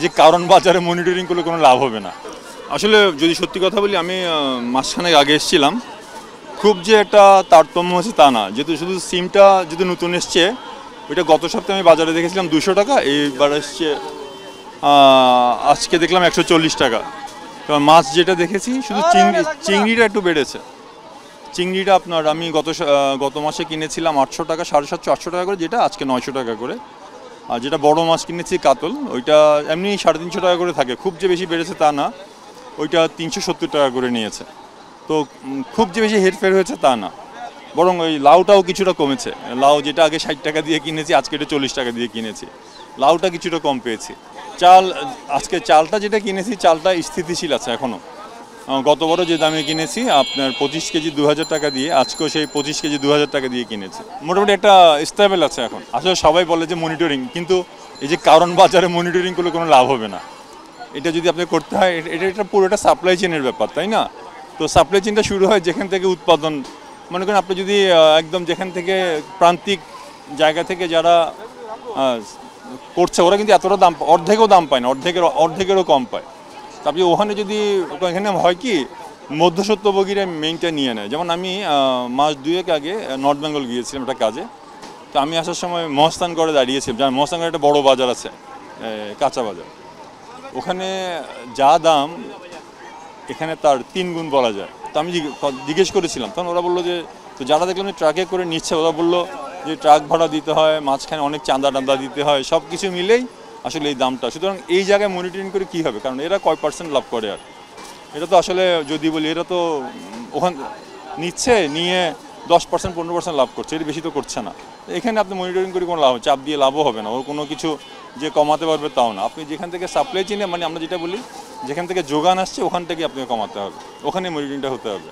এই যে কারণ বাজারে মনিটরিং করলে কোনো লাভ হবে না। আসলে যদি সত্যি কথা বলি, আমি মাসখানেক আগে এসেছিলাম, খুব যে একটা তারতম্য হচ্ছে তা না। যেহেতু শুধু সিমটা যদি নতুন এসছে, ওইটা গত সপ্তাহে আমি বাজারে দেখেছিলাম 200 টাকা, এইবার এসছে আজকে দেখলাম 140 টাকা। তো মাছ যেটা দেখেছি শুধু চিংড়িটা একটু বেড়েছে। চিংড়িটা আপনার আমি গত মাসে কিনেছিলাম 800 টাকা, 750-800 টাকা করে, যেটা আজকে 900 টাকা করে। আর যেটা বড় মাছ কিনেছি কাতল, ওইটা এমনি 350 টাকা করে থাকে, খুব যে বেশি বেড়েছে তা না। ওইটা 370 টাকা করে নিয়েছে। তো খুব যে বেশি হেরফের হয়েছে তা না, বরং ওই লাউটাও কিছুটা কমেছে। লাউ যেটা আগে 60 টাকা দিয়ে কিনেছি, আজকে এটা 40 টাকা দিয়ে কিনেছি। লাউটা কিছুটা কম পেয়েছি। চাল, আজকে চালটা যেটা কিনেছি, চালটা স্থিতিশীল আছে এখনও। গতবারও যে দামে কিনেছি আপনার 25 কেজি 2000 টাকা দিয়ে, আজকেও সেই 25 কেজি 2000 টাকা দিয়ে কিনেছি। মোটামুটি একটা স্টেবল আছে এখন। আসলে সবাই বলে যে মনিটরিং, কিন্তু এই যে কারণ বাজারে মনিটরিং করলে কোনো লাভ হবে না। এটা যদি আপনি করতে হয়, এটা পুরোটা সাপ্লাই চেনের ব্যাপার, তাই না? তো সাপ্লাই চেনটা শুরু হয় যেখান থেকে উৎপাদন। মনে করেন আপনি যদি একদম যেখান থেকে প্রান্তিক জায়গা থেকে যারা করছে, ওরা কিন্তু এতটা দাম, অর্ধেকও দাম পায় না, অর্ধেকেরও কম পায়। তো আপনি ওখানে যদি, এখানে হয় কি, মধ্যস্বত্বভোগীরা মেইনটা নিয়ে নেয়। যেমন আমি মাস 2 আগে নর্থ বেঙ্গল গিয়েছিলাম একটা কাজে। তো আমি আসার সময় মহস্থানগড়ে দাঁড়িয়েছিলাম, যেমন মহস্থানগড়ে একটা বড় বাজার আছে, কাঁচা বাজার। ওখানে যা দাম এখানে তার 3 গুণ বলা যায়। তো আমি জিজ্ঞেস করেছিলাম, তখন ওরা বললো যে, তো যারা দেখলাম যে ট্রাকে করে নিচ্ছে, ওরা বললো যে ট্রাক ভাড়া দিতে হয়, মাঝখানে অনেক চাঁদা টান্দা দিতে হয়, সব কিছু মিলেই আসলে এই দামটা। সুতরাং এই জায়গায় মনিটরিং করে কী হবে, কারণ এরা কয় পার্সেন্ট লাভ করে। আর এটা তো আসলে যদি বলি, এরা তো ওখান নিচ্ছে, নিয়ে 10% 15% লাভ করছে, এর বেশি তো করছে না। এখানে আপনি মনিটরিং করে কোনো লাভ, চাপ দিয়ে লাভও হবে না, ওর কোনো কিছু যে কমাতে পারবে তাও না। আপনি যেখান থেকে সাপ্লাই চেনে, মানে আমরা যেটা বলি যেখান থেকে যোগান আসছে, ওখান থেকে আপনাকে কমাতে হবে, ওখানে মনিটরিংটা হতে হবে।